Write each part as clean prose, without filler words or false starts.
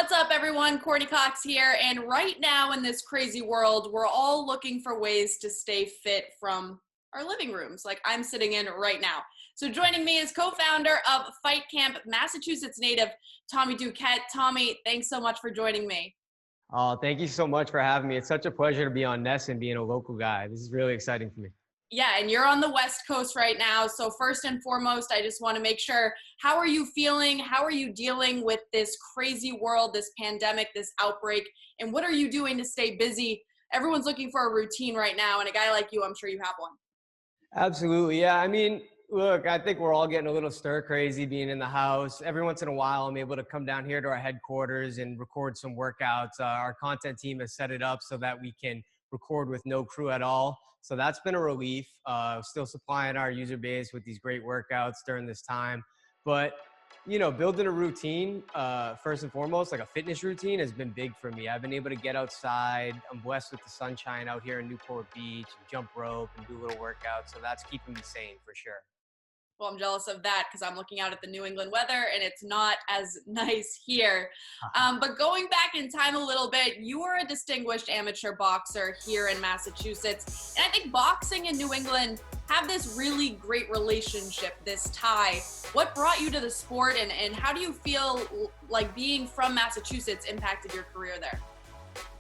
What's up, everyone? Courtney Cox here. And right now in this crazy world, we're all looking for ways to stay fit from our living rooms, like I'm sitting in right now. So joining me is co-founder of FightCamp, Massachusetts native Tommy Duquette. Tommy, thanks so much for joining me. Oh, thank you so much for having me. It's such a pleasure to be on Ness and being a local guy. This is really exciting for me. Yeah, and you're on the West Coast right now. So first and foremost, I just want to make sure, how are you feeling? How are you dealing with this crazy world, this pandemic, this outbreak? And what are you doing to stay busy? Everyone's looking for a routine right now. And a guy like you, I'm sure you have one. Absolutely. Yeah. I mean, look, I think we're all getting a little stir crazy being in the house. Every once in a while, I'm able to come down here to our headquarters and record some workouts. Our content team has set it up so that we can record with no crew at all. So that's been a relief. Still supplying our user base with these great workouts during this time. But, you know, building a routine, first and foremost, like a fitness routine has been big for me. I've been able to get outside. I'm blessed with the sunshine out here in Newport Beach and jump rope and do little workouts. So that's keeping me sane for sure. Well, I'm jealous of that because I'm looking out at the New England weather and it's not as nice here. But going back in time a little bit, you were a distinguished amateur boxer here in Massachusetts. And I think boxing in New England have this really great relationship, this tie. What brought you to the sport and how do you feel like being from Massachusetts impacted your career there?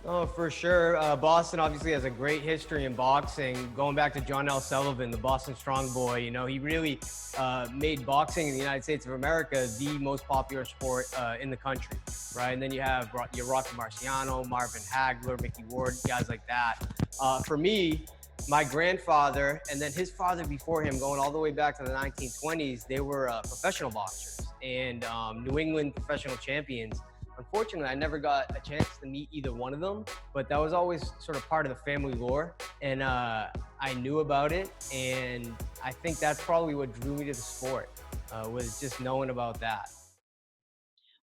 Oh, for sure. Boston obviously has a great history in boxing. Going back to John L. Sullivan, the Boston Strong Boy, you know, he really made boxing in the United States of America the most popular sport in the country, right? And then you have your Rocky Marciano, Marvin Hagler, Mickey Ward, guys like that. For me, my grandfather and then his father before him, going all the way back to the 1920s, they were professional boxers and New England professional champions. Unfortunately, I never got a chance to meet either one of them, but that was always sort of part of the family lore. And I knew about it. And I think that's probably what drew me to the sport, was just knowing about that.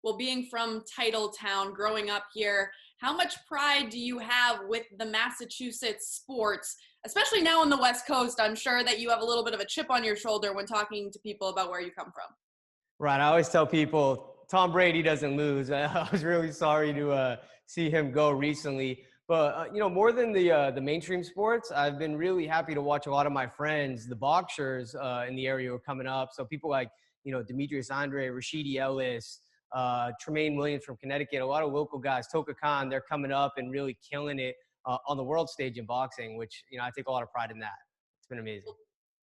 Well, being from Titletown, growing up here, how much pride do you have with the Massachusetts sports, especially now on the West Coast? I'm sure that you have a little bit of a chip on your shoulder when talking to people about where you come from. Right. I always tell people Tom Brady doesn't lose. I was really sorry to see him go recently. But, you know, more than the mainstream sports, I've been really happy to watch a lot of my friends, the boxers in the area who are coming up. So people like, you know, Demetrius Andre, Rashidi Ellis, Tremaine Williams from Connecticut, a lot of local guys, Toka Khan, they're coming up and really killing it on the world stage in boxing, which, you know, I take a lot of pride in that. It's been amazing.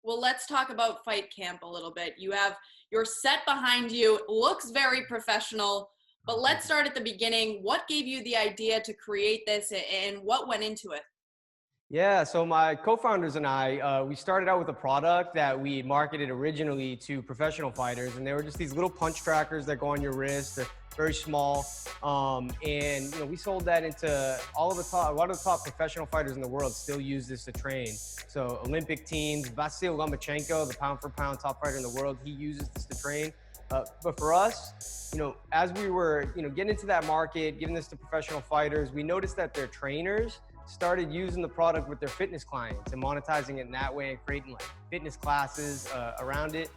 Well, let's talk about Fight Camp a little bit. You have your set behind you, looks very professional, but let's start at the beginning. What gave you the idea to create this and what went into it? Yeah, so my co-founders and I, we started out with a product that we marketed originally to professional fighters, and they were just these little punch trackers that go on your wrist. They're very small, and you know, we sold that into a lot of the top professional fighters in the world still use this to train. So Olympic teams, Vasyl Lomachenko, the pound-for-pound top fighter in the world, he uses this to train. But for us, you know, as we were, you know, getting into that market, giving this to professional fighters, we noticed that their trainers started using the product with their fitness clients and monetizing it in that way and creating like fitness classes around it.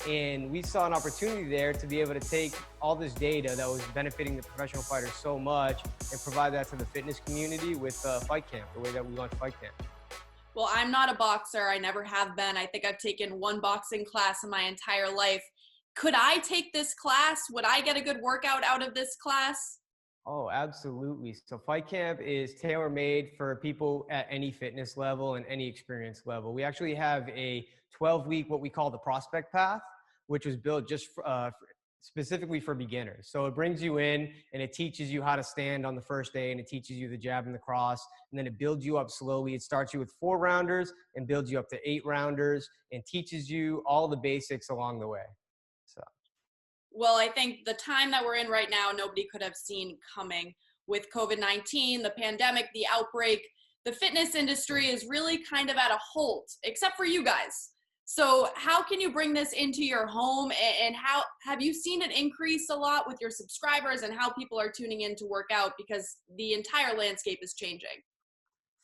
And we saw an opportunity there to be able to take all this data that was benefiting the professional fighters so much and provide that to the fitness community with FightCamp, the way that we launched FightCamp. Well, I'm not a boxer. I never have been. I think I've taken one boxing class in my entire life. Could I take this class? Would I get a good workout out of this class? Oh, absolutely. So Fight Camp is tailor-made for people at any fitness level and any experience level. We actually have a 12-week, what we call the prospect path, which was built just specifically for beginners. So it brings you in and it teaches you how to stand on the first day, and it teaches you the jab and the cross, and then it builds you up slowly. It starts you with 4 rounders and builds you up to 8 rounders and teaches you all the basics along the way. So. Well, I think the time that we're in right now, nobody could have seen coming with COVID-19, the pandemic, the outbreak. The fitness industry is really kind of at a halt, except for you guys. So how can you bring this into your home, and how have you seen it increase a lot with your subscribers and how people are tuning in to work out, because the entire landscape is changing?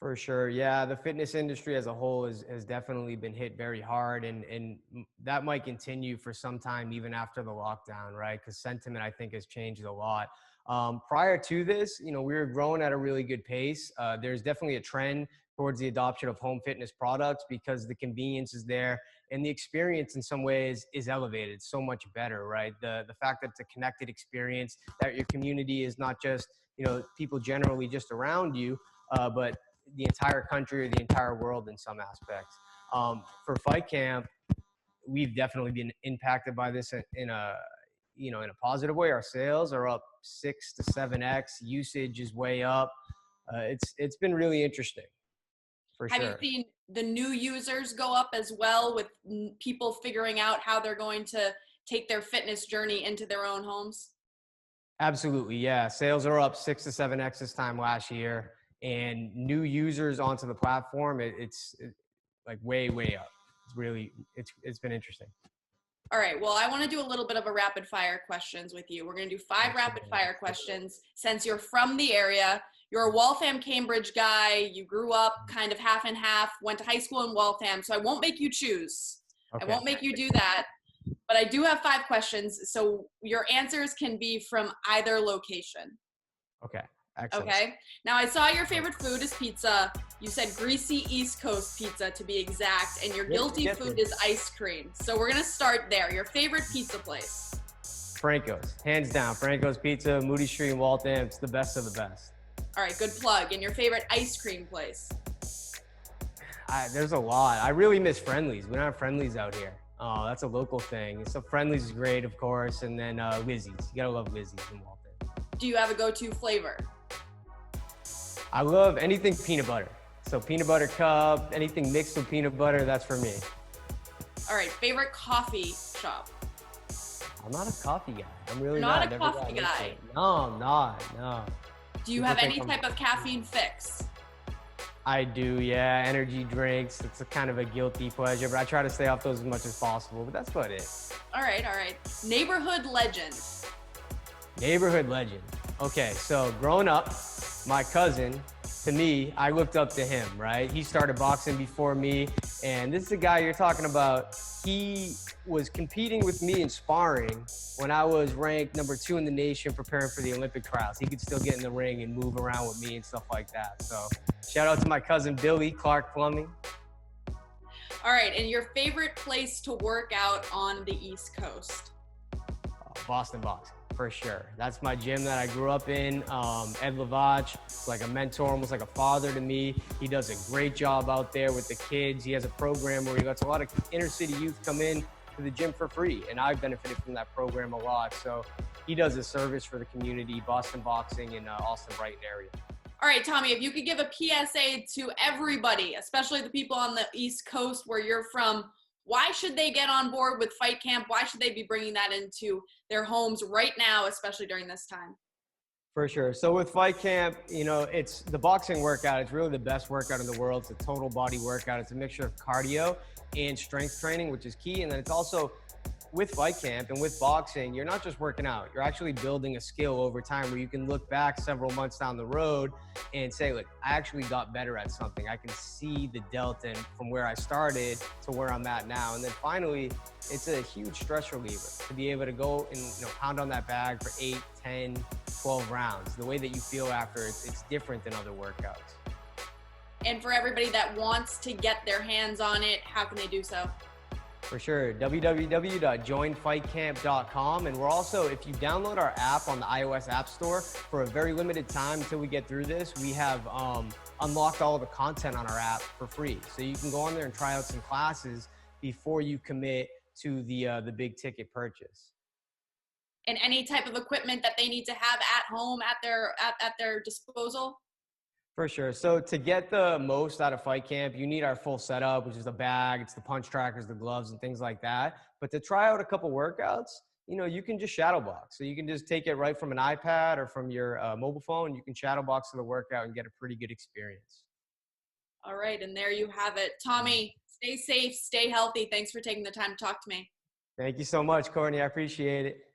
For sure. Yeah. The fitness industry as a whole has definitely been hit very hard, and that might continue for some time, even after the lockdown, right? Because sentiment, I think, has changed a lot. Prior to this, we were growing at a really good pace. There's definitely a trend towards the adoption of home fitness products because the convenience is there and the experience in some ways is elevated. It's so much better, right? The fact that it's a connected experience, that your community is not just, people generally just around you, but the entire country or the entire world in some aspects. For Fight Camp, we've definitely been impacted by this in a positive way. Our sales are up 6 to 7x. Usage is way up. It's been really interesting, for Have you sure. seen the new users go up as well with people figuring out how they're going to take their fitness journey into their own homes? Absolutely, yeah. Sales are up 6 to 7x this time last year, and new users onto the platform, it's like way up. It's been interesting. All right. Well, I want to do a little bit of a rapid fire questions with you. We're going to do 5 rapid fire questions. Since you're from the area, you're a Waltham, Cambridge guy. You grew up kind of half and half, went to high school in Waltham. So I won't make you choose. I Okay. won't make you do that. But I do have 5 questions. So your answers can be from either location. Okay. Excellent. Okay. Now I saw your favorite food is pizza. You said greasy East Coast pizza to be exact, and your guilty food is ice cream. So we're gonna start there. Your favorite pizza place? Franco's, hands down. Franco's Pizza, Moody Street in Waltham. It's the best of the best. All right, good plug. And your favorite ice cream place? There's a lot. I really miss Friendly's. We don't have Friendly's out here. Oh, that's a local thing. So Friendly's is great, of course, and then Lizzie's. You gotta love Lizzie's in Waltham. Do you have a go-to flavor? I love anything peanut butter. So peanut butter cup, anything mixed with peanut butter, that's for me. All right, favorite coffee shop? I'm not a coffee guy. I'm really You're not a coffee guy. No, I'm not. No. Do you have any type of caffeine fix? I do, yeah. Energy drinks. It's a kind of a guilty pleasure, but I try to stay off those as much as possible. But that's about it. All right. Neighborhood legend. Neighborhood legend. Okay, so growing up, my cousin, to me, I looked up to him, right? He started boxing before me, and this is the guy you're talking about. He was competing with me in sparring when I was ranked number 2 in the nation preparing for the Olympic trials. He could still get in the ring and move around with me and stuff like that. So shout out to my cousin Billy, Clark Plumbing. All right, and your favorite place to work out on the East Coast? Boston Boxing, for sure. That's my gym that I grew up in. Ed Lavach, like a mentor, almost like a father to me. He does a great job out there with the kids. He has a program where he lets a lot of inner city youth come in to the gym for free, and I've benefited from that program a lot. So he does a service for the community, Boston Boxing in Austin, Brighton area. All right, Tommy, if you could give a PSA to everybody, especially the people on the East Coast where you're from, why should they get on board with Fight Camp? Why should they be bringing that into their homes right now, especially during this time? For sure. So with Fight Camp, it's the boxing workout. It's really the best workout in the world. It's a total body workout. It's a mixture of cardio and strength training, which is key. And then it's also with Fight Camp and with boxing, you're not just working out. You're actually building a skill over time where you can look back several months down the road and say, look, I actually got better at something. I can see the delta from where I started to where I'm at now. And then finally, it's a huge stress reliever to be able to go and pound on that bag for 8, 10, 12 rounds. The way that you feel after, it's different than other workouts. And for everybody that wants to get their hands on it, how can they do so? For sure, www.joinfightcamp.com. And we're also, if you download our app on the iOS App Store, for a very limited time until we get through this, we have unlocked all of the content on our app for free. So you can go on there and try out some classes before you commit to the big ticket purchase. And any type of equipment that they need to have at home at their disposal? For sure. So to get the most out of Fight Camp, you need our full setup, which is the bag, it's the punch trackers, the gloves, and things like that. But to try out a couple workouts, you can just shadow box. So you can just take it right from an iPad or from your mobile phone. You can shadow box to the workout and get a pretty good experience. All right. And there you have it. Tommy, stay safe, stay healthy. Thanks for taking the time to talk to me. Thank you so much, Courtney. I appreciate it.